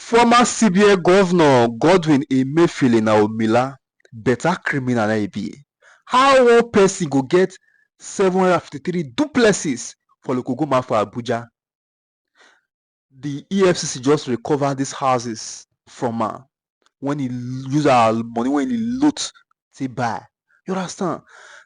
Former CBN governor Godwin Emefiele na Omila, better criminal na he be. How one person go get 753 duplexes for Lokogoma for Abuja? The EFCC just recovered these houses from her when he use our money, when he loot to buy. You understand?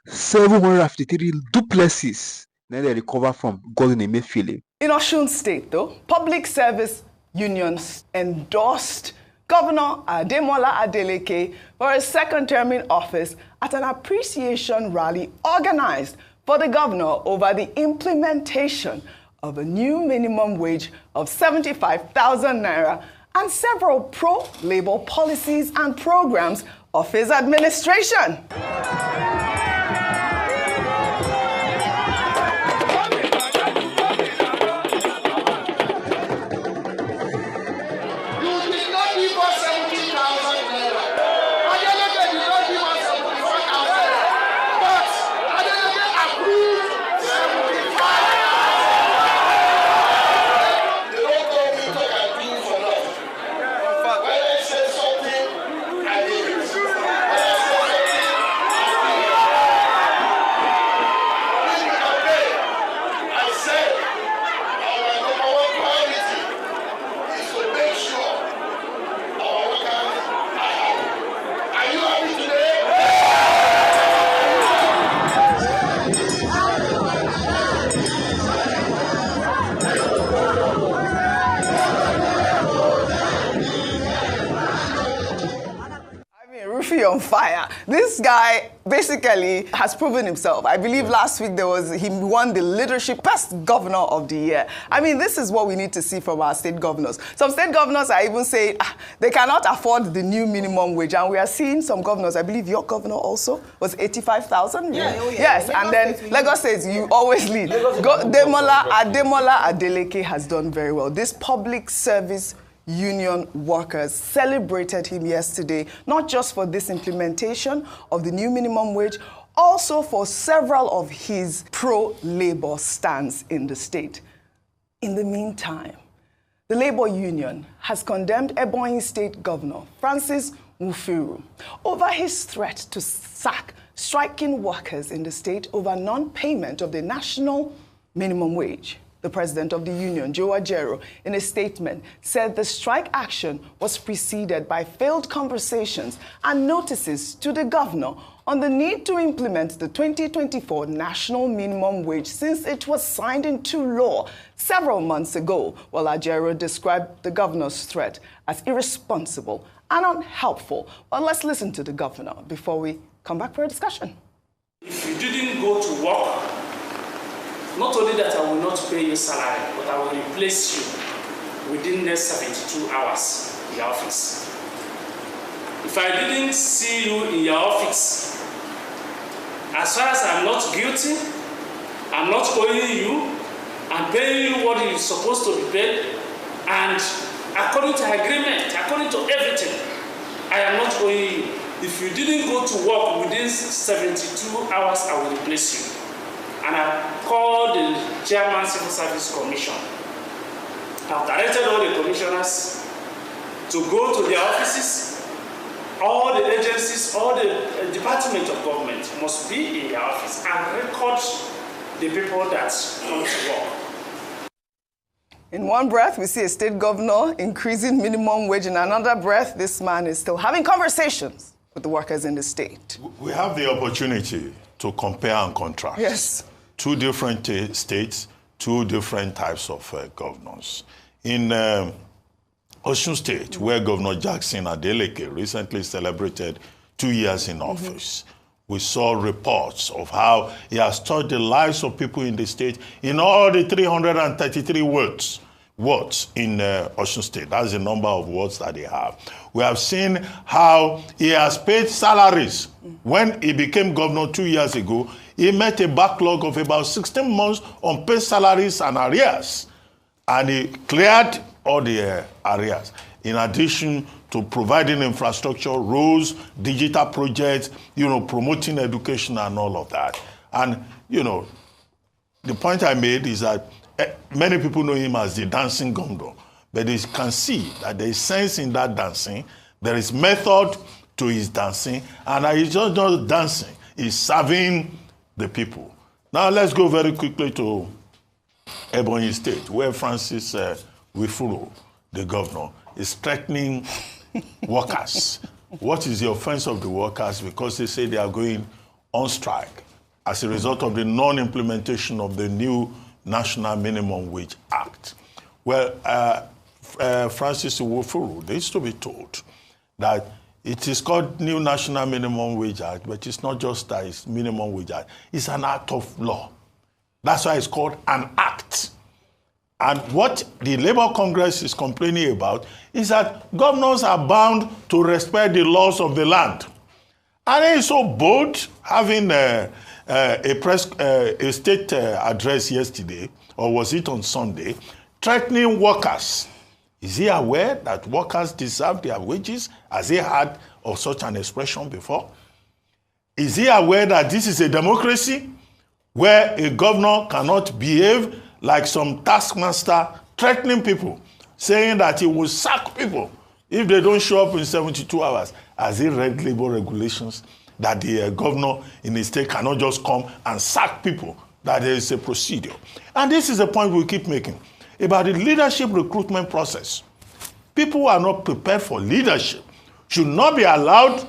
753 duplexes. Then they recover from Godwin Emefiele. In Osun State, though, public service unions endorsed Governor Ademola Adeleke for a second term in office at an appreciation rally organized for the governor over the implementation of a new minimum wage of 75,000 naira and several pro-labor policies and programs of his administration. On fire. This guy basically has proven himself. I believe last week he won the leadership best governor of the year. I mean, this is what we need to see from our state governors. Some state governors are even saying they cannot afford the new minimum wage, and we are seeing some governors. I believe your governor also was 85,000. Yeah, oh yeah. Yes, and then Lagos says you always lead. Ademola Adeleke has done very well. This public service union workers celebrated him yesterday, not just for this implementation of the new minimum wage, also for several of his pro-labor stands in the state. In the meantime, the labor union has condemned Ebonyi State Governor Francis Nwufuru over his threat to sack striking workers in the state over non-payment of the national minimum wage. The president of the union, Joe Ajero, in a statement, said the strike action was preceded by failed conversations and notices to the governor on the need to implement the 2024 national minimum wage since it was signed into law several months ago, while Ajero described the governor's threat as irresponsible and unhelpful. Well, let's listen to the governor before we come back for a discussion. If you didn't go to work, not only that I will not pay you salary, but I will replace you within the next 72 hours in your office. If I didn't see you in your office, as far as I'm not guilty, I'm not owing you, I'm paying you what is supposed to be paid, and according to agreement, according to everything, I am not owing you. If you didn't go to work within 72 hours, I will replace you. And I called the Chairman Civil Service Commission. I've directed all the commissioners to go to their offices. All the agencies, all the departments of government must be in their office and record the people that come to work. In one breath, we see a state governor increasing minimum wage. In another breath, this man is still having conversations with the workers in the state. We have the opportunity to compare and contrast. Yes. Two different states, two different types of governors. In Osun State, where Governor Jackson Adeleke recently celebrated 2 years in office, we saw reports of how he has touched the lives of people in the state in all the 333 wards in Osun State. That's the number of wards that they have. We have seen how he has paid salaries. When he became governor 2 years ago, he met a backlog of about 16 months on paid salaries and arrears. And he cleared all the arrears. In addition to providing infrastructure, roads, digital projects, promoting education and all of that. And, the point I made is that many people know him as the dancing governor but they can see that there is sense in that dancing, there is method to his dancing, and that he's not just dancing, he's serving the people. Now let's go very quickly to Ebonyi State, where Francis Wifuru, the governor, is threatening workers. What is the offense of the workers? Because they say they are going on strike as a result of the non-implementation of the new National Minimum Wage Act. Well, Francis Wifuru, they used to be told that it is called New National Minimum Wage Act, but it's not just that it's Minimum Wage Act. It's an act of law. That's why it's called an act. And what the Labour Congress is complaining about is that governors are bound to respect the laws of the land. And he's so bold, having a state address yesterday, or was it on Sunday, threatening workers. Is he aware that workers deserve their wages? Has he heard of such an expression before? Is he aware that this is a democracy where a governor cannot behave like some taskmaster, threatening people, saying that he will sack people if they don't show up in 72 hours? Has he read labor regulations that the governor in the state cannot just come and sack people, that there is a procedure? And this is a point we keep making about the leadership recruitment process. People who are not prepared for leadership should not be allowed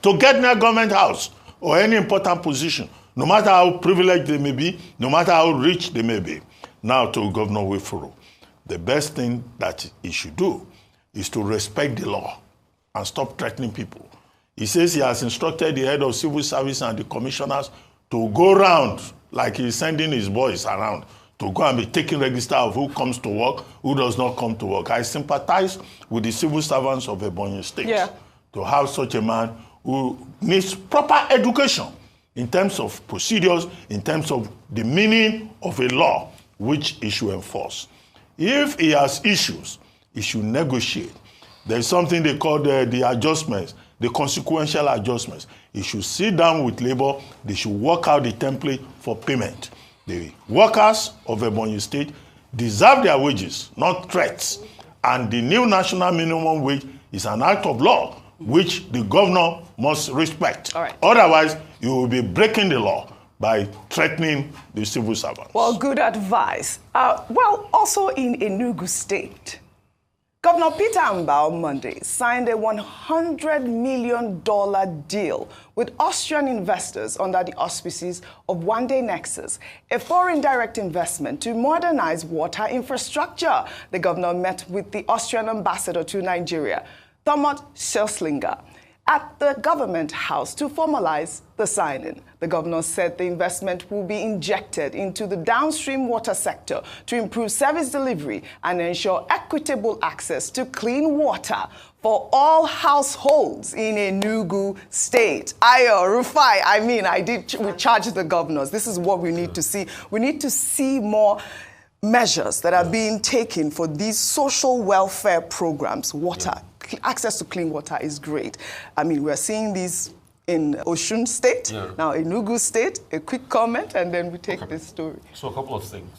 to get near government house or any important position, no matter how privileged they may be, no matter how rich they may be. Now to Governor Wifuru, the best thing that he should do is to respect the law and stop threatening people. He says he has instructed the head of civil service and the commissioners to go around, like he's sending his boys around, to go and be taking register of who comes to work, who does not come to work. I sympathize with the civil servants of Ebonyi State to have such a man who needs proper education in terms of procedures, in terms of the meaning of a law which he should enforce. If he has issues, he should negotiate. There is something they call the adjustments, the consequential adjustments. He should sit down with labor. They should work out the template for payment. The workers of Ebonyi State deserve their wages, not threats. And the new national minimum wage is an act of law which the governor must respect. All right. Otherwise, you will be breaking the law by threatening the civil servants. Well, good advice. Also in Enugu State, Governor Peter Obi on Monday signed a $100 million deal with Austrian investors under the auspices of One Day Nexus, a foreign direct investment to modernize water infrastructure. The governor met with the Austrian ambassador to Nigeria, Thomas Schelslinger, at the government house to formalize the signing. The governor said the investment will be injected into the downstream water sector to improve service delivery and ensure equitable access to clean water for all households in Enugu State. Ayo, Rufai, we charge the governors. This is what we need to see. We need to see more measures that are being taken for these social welfare programs. Water, access to clean water is great. We're seeing these in Osun State, now Enugu State. A quick comment, and then we take this story. So a couple of things.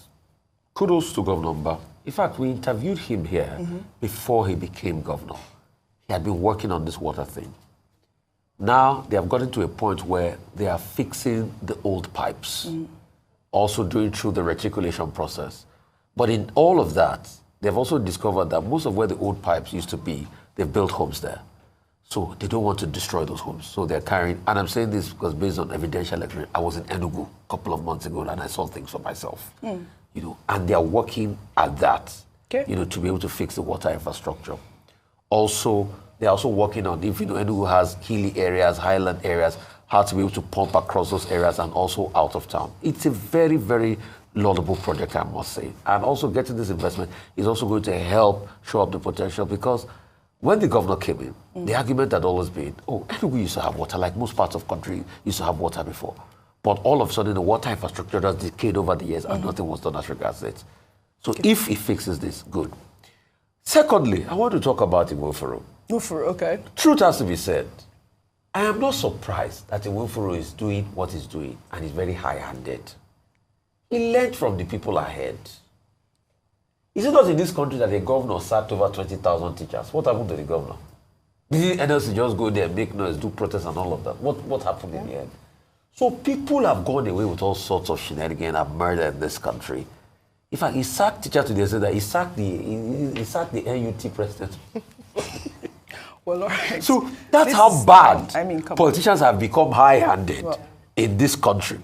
Kudos to Governor Mba. In fact, we interviewed him here before he became governor. He had been working on this water thing. Now they have gotten to a point where they are fixing the old pipes, also doing through the reticulation process. But in all of that, they've also discovered that most of where the old pipes used to be, they've built homes there. So they don't want to destroy those homes. So they're carrying, and I'm saying this because based on evidential evidence, I was in Enugu a couple of months ago and I saw things for myself, and they're working at that, to be able to fix the water infrastructure. Also, they're also working on, if Enugu has hilly areas, highland areas, how to be able to pump across those areas and also out of town. It's a very, very laudable project, I must say. And also getting this investment is also going to help show up the potential, because when the governor came in, the argument had always been, Enugu used to have water, like most parts of the country used to have water before. But all of a sudden, the water infrastructure has decayed over the years and nothing was done as regards it. So if he fixes this, good. Secondly, I want to talk about Iwofuru. Okay. Truth has to be said. I am not surprised that Iwofuru is doing what he's doing, and he's very high-handed. He learned from the people ahead. Is it not in this country that the governor sacked over 20,000 teachers? What happened to the governor? Did the NLC just go there, make noise, do protests and all of that? What happened in the end? So people have gone away with all sorts of shenanigans and murder in this country. In fact, he sacked teachers to the extent that he sacked the NUT president. Well, all right. So that's how bad come politicians have become high-handed in this country.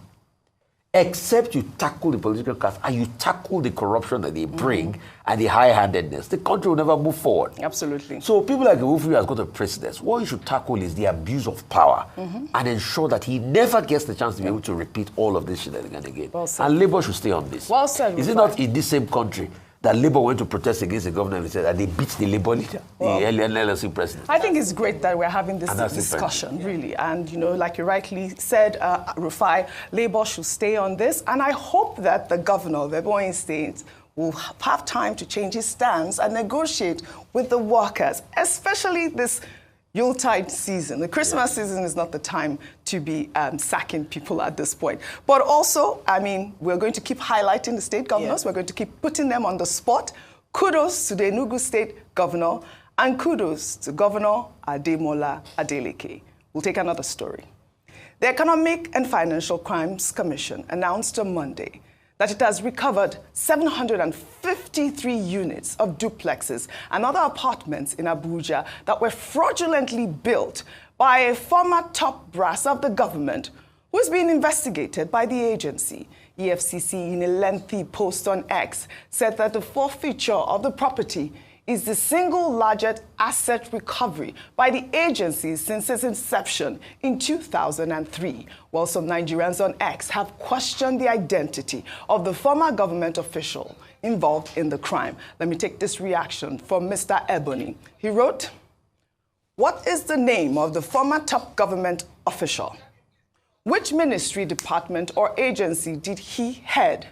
Except you tackle the political class and you tackle the corruption that they bring and the high-handedness, the country will never move forward. Absolutely. So people like Iwufu has got a precedence. What you should tackle is the abuse of power and ensure that he never gets the chance to be able to repeat all of this shenanigans again. Well said. And Labour should stay on this. Well said. Is it not in this same country that Labour went to protest against the government and said that they beat the Labour leader, the LLC president? I think it's great that we're having this discussion, really. And, you know, like you rightly said, Rufai, Labour should stay on this. And I hope that the governor of Ebonyi State will have time to change his stance and negotiate with the workers, especially this Yuletide season. The Christmas season is not the time to be sacking people at this point. But also, I mean, we're going to keep highlighting the state governors. We're going to keep putting them on the spot. Kudos to the Enugu State Governor and kudos to Governor Ademola Adeleke. We'll take another story. The Economic and Financial Crimes Commission announced on Monday that it has recovered 753 units of duplexes and other apartments in Abuja that were fraudulently built by a former top brass of the government who is being investigated by the agency. EFCC, in a lengthy post on X, said that the forfeiture of the property is the single largest asset recovery by the agency since its inception in 2003, while some Nigerians on X have questioned the identity of the former government official involved in the crime. Let me take this reaction from Mr. Ebony. He wrote, "What is the name of the former top government official? Which ministry, department, or agency did he head?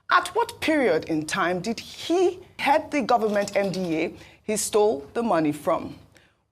At what period in time did he head the government MDA he stole the money from?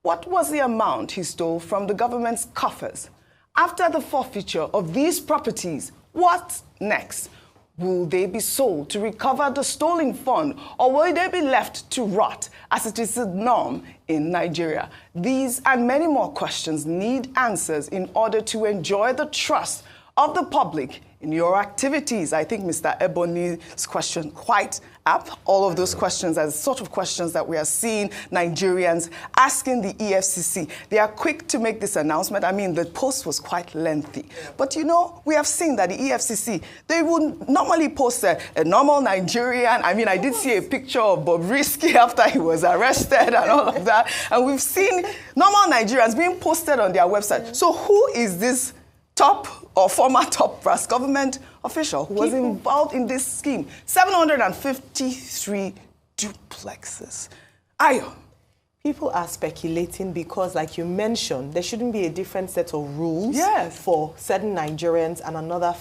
What was the amount he stole from the government's coffers? After the forfeiture of these properties, what next? Will they be sold to recover the stolen fund, or will they be left to rot, as it is the norm in Nigeria?" These and many more questions need answers in order to enjoy the trust of the public in your activities. I think Mr. Ebony's question quite apt. All of those questions are the sort of questions that we are seeing Nigerians asking the EFCC. They are quick to make this announcement. I mean, the post was quite lengthy. But, you know, we have seen that the EFCC, they would normally post a normal Nigerian. I mean, I did see a picture of Bobrisky after he was arrested and all of that. And we've seen normal Nigerians being posted on their website. So who is this top or former top brass government official who was involved in this scheme? 753 duplexes. Ayo. People are speculating because, like you mentioned, there shouldn't be a different set of rules for certain Nigerians and another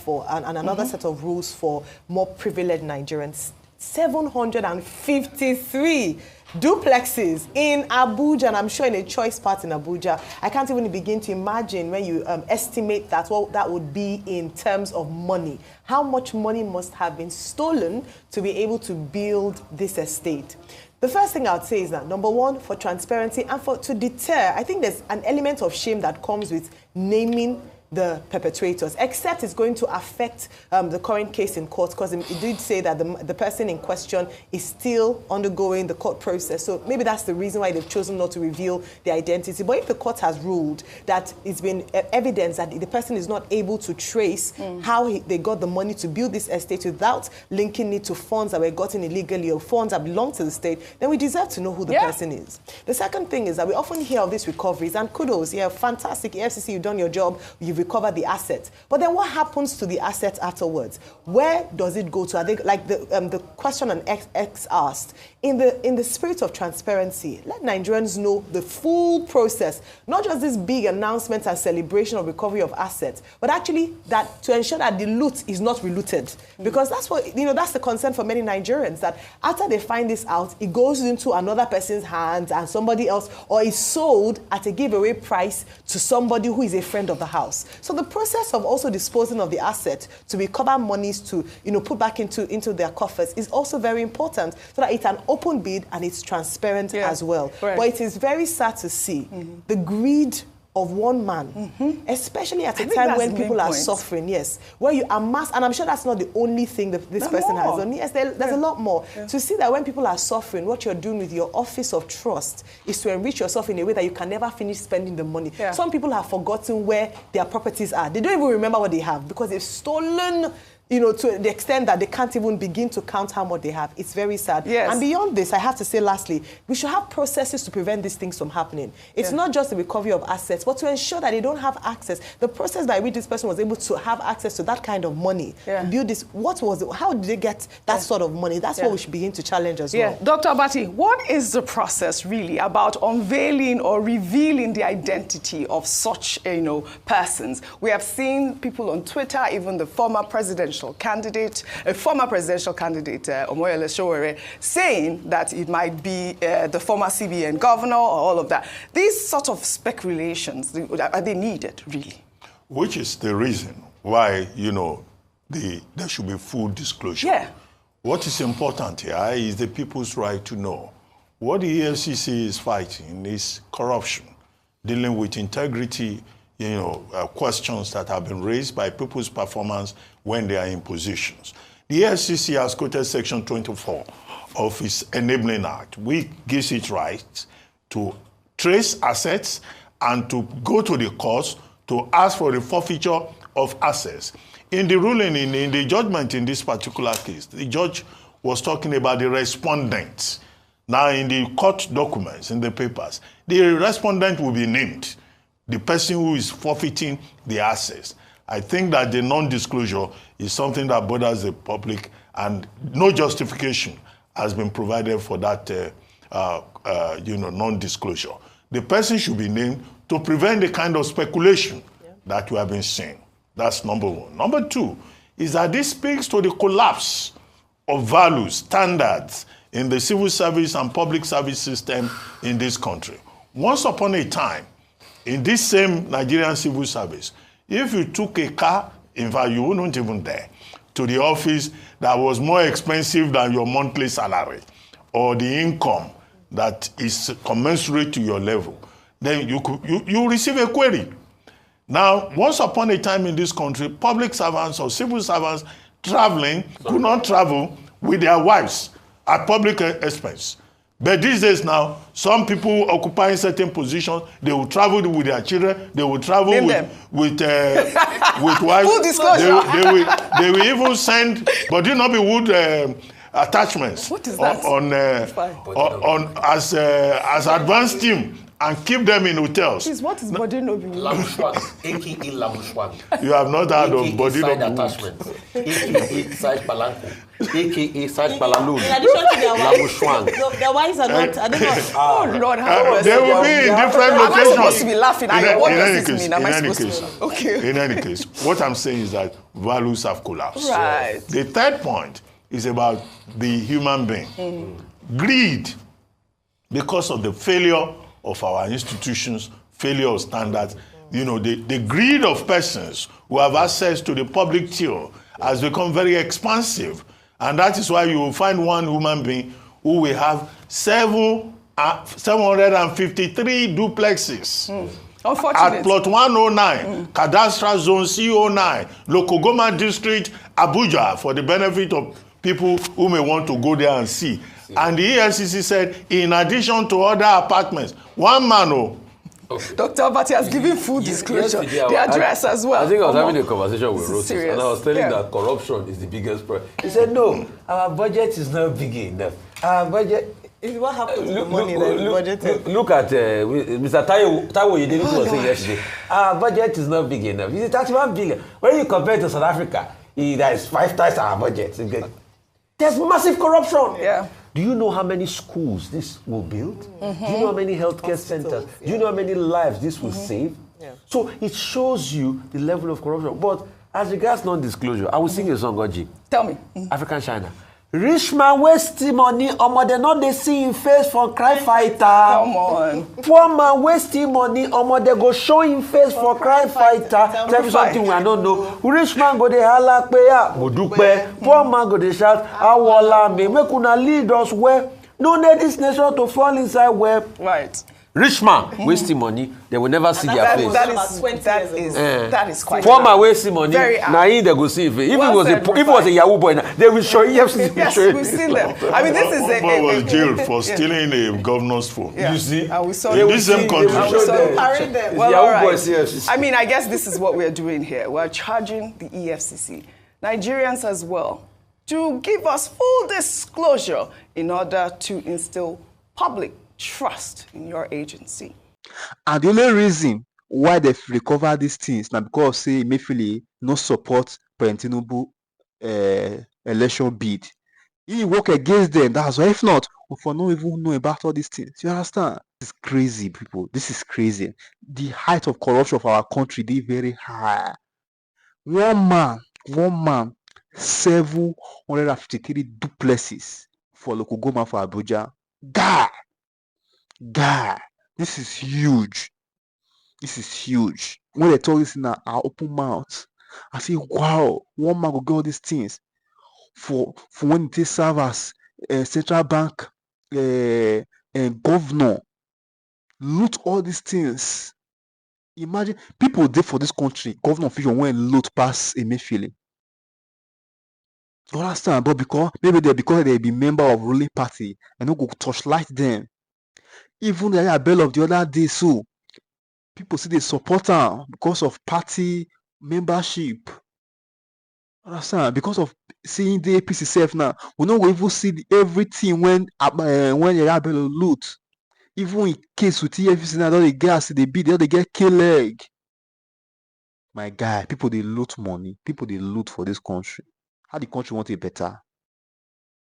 set of rules for more privileged Nigerians. 753 duplexes in Abuja, and I'm sure in a choice part in Abuja. I can't even begin to imagine when you estimate that what that would be in terms of money. How much money must have been stolen to be able to build this estate? The first thing I would say is that, number one, for transparency and to deter, I think there's an element of shame that comes with naming the perpetrators, except it's going to affect the current case in court, because it did say that the person in question is still undergoing the court process. So maybe that's the reason why they've chosen not to reveal the identity. But if the court has ruled that it's been evidence that the person is not able to trace how they got the money to build this estate without linking it to funds that were gotten illegally or funds that belong to the state, then we deserve to know who the person is. The second thing is that we often hear of these recoveries, and kudos, fantastic, EFCC, you've done your job, you've recover the assets. But then what happens to the assets afterwards? Where does it go to? Are they, like the question on X asked, in the spirit of transparency, let Nigerians know the full process, not just this big announcement and celebration of recovery of assets, but actually that to ensure that the loot is not relooted. Because that's what, that's the concern for many Nigerians, that after they find this out, it goes into another person's hands and somebody else, or is sold at a giveaway price to somebody who is a friend of the house. So the process of also disposing of the asset to recover monies to, put back into their coffers is also very important, so that it's an open bid and it's transparent as well. Right. But it is very sad to see the greed of one man, especially at a time when people are suffering, where you amass, and I'm sure that's not the only thing that this person has done. Yes, there's a lot more. To see that when people are suffering, what you're doing with your office of trust is to enrich yourself in a way that you can never finish spending the money. Some people have forgotten where their properties are. They don't even remember what they have because they've stolen, to the extent that they can't even begin to count how much they have. It's very sad. Yes. And beyond this, I have to say lastly, we should have processes to prevent these things from happening. It's not just the recovery of assets, but to ensure that they don't have access. The process by which this person was able to have access to that kind of money, build this, how did they get that sort of money? That's what we should begin to challenge as well. Dr. Abati, what is the process really about unveiling or revealing the identity of such, persons? We have seen people on Twitter, even the former presidential candidate, Amaewhule Sowore, saying that it might be the former CBN governor or all of that. These sort of speculations, are they needed, really? Which is the reason why, there should be full disclosure. Yeah. What is important here is the people's right to know. What the EFCC is fighting is corruption, dealing with integrity, questions that have been raised by people's performance when they are in positions. The EFCC has quoted Section 24 of its Enabling Act, which gives it right to trace assets and to go to the courts to ask for the forfeiture of assets. In the ruling, in the judgment in this particular case, the judge was talking about the respondents. Now, in the court documents, in the papers, the respondent will be named, the person who is forfeiting the assets. I think that the non-disclosure is something that bothers the public, and no justification has been provided for that, non-disclosure. The person should be named to prevent the kind of speculation that we have been seeing. That's number one. Number two is that this speaks to the collapse of values, standards in the civil service and public service system in this country. Once upon a time, in this same Nigerian civil service, if you took a car, in fact, you wouldn't even dare, to the office that was more expensive than your monthly salary or the income that is commensurate to your level, then you receive a query. Now, once upon a time in this country, public servants or civil servants traveling could not travel with their wives at public expense. But these days now, some people occupying certain positions, they will travel with their children, they will travel with wives. Full disclosure. They will even send, but do not be wood attachments. What is that? As advanced team and keep them in hotels. Please, what is body no be? Lamushwang, a.k.a. Lamushwang. You have not heard of body no be attachment, a.k.a. side palanco, a.k.a. side palalun. In addition to their wives, Lamushwang. their wives are not. Are they not? Oh Lord, how they will be in different locations. Am I supposed to be laughing? What does this mean? Am I supposed to? Okay. In any case, what I'm saying is that values have collapsed. Right. The third point is about the human being. Greed, because of the failure of our institutions, failure of standards, the greed of persons who have access to the public till has become very expansive. And that is why you will find one human being who will have 753 duplexes. At plot 109, Cadastral Zone C09, Lokogoma District, Abuja, for the benefit of people who may want to go there and see. And the EFCC said, in addition to other apartments, one man. Dr. Abati has given full disclosure, the address as well. I think I was having a conversation with Rosis, and I was telling that corruption is the biggest problem. He said, no, our budget is not big enough. Our budget... What happened to the money that we budgeted? Look at Mr. Taiwo, you didn't was saying yesterday. Our budget is not big enough. It's 31 billion. When you compare to South Africa, that is 5 times our budget. There's massive corruption. Yeah. Do you know how many schools this will build? Do you know how many healthcare centers? Do you know how many lives this will save? Yeah. So it shows you the level of corruption. But as regards non-disclosure, I will sing a song, Oji. Tell me. African China. Rich man wasting money, they not they see him face for cry fighter. Come on. Poor man wasting money, they go show him face for cry fighter. Tell me something I don't know. Rich man go de holla peya, modupe. Poor man go de shout, awala me. Make una lead us where. No need this nation to fall inside where. Right. Rich man wasting money, they will never see their face. That is quite. Poor man wasting money, now they go see if it was a Yahoo boy, they will show you. Yes, we've seen them. I mean, this is was jailed for stealing a governor's phone. Yeah. You see, and we saw in this same country. Well, all right. I mean, I guess this is what we're doing here. We're charging the EFCC, Nigerians as well, to give us full disclosure in order to instill public trust in your agency. And the only reason why they've recovered these things now because say Emefiele no support President Tinubu election bid. He work against them. That's why. If not, we for no even know about all these things. You understand? This is crazy, people. This is crazy. The height of corruption of our country, they very high. One man, 753 duplexes for local government for Abuja. God, this is huge. This is huge. When they talk this in our open mouth, I say, wow, one man will get all these things for when they serve as central bank and governor. Loot all these things. Imagine people there for this country, governor official when loot pass Emefiele. You understand? But because they be member of ruling party and no go torchlight them. Even the bell of the other day, so people see they support her because of party membership. Understand? Because of seeing the APC self now, we don't even see everything when the bell loot. Even in case with EFCC now, they get they get kill leg. My guy, people they loot money. People they loot for this country. How the country want it better?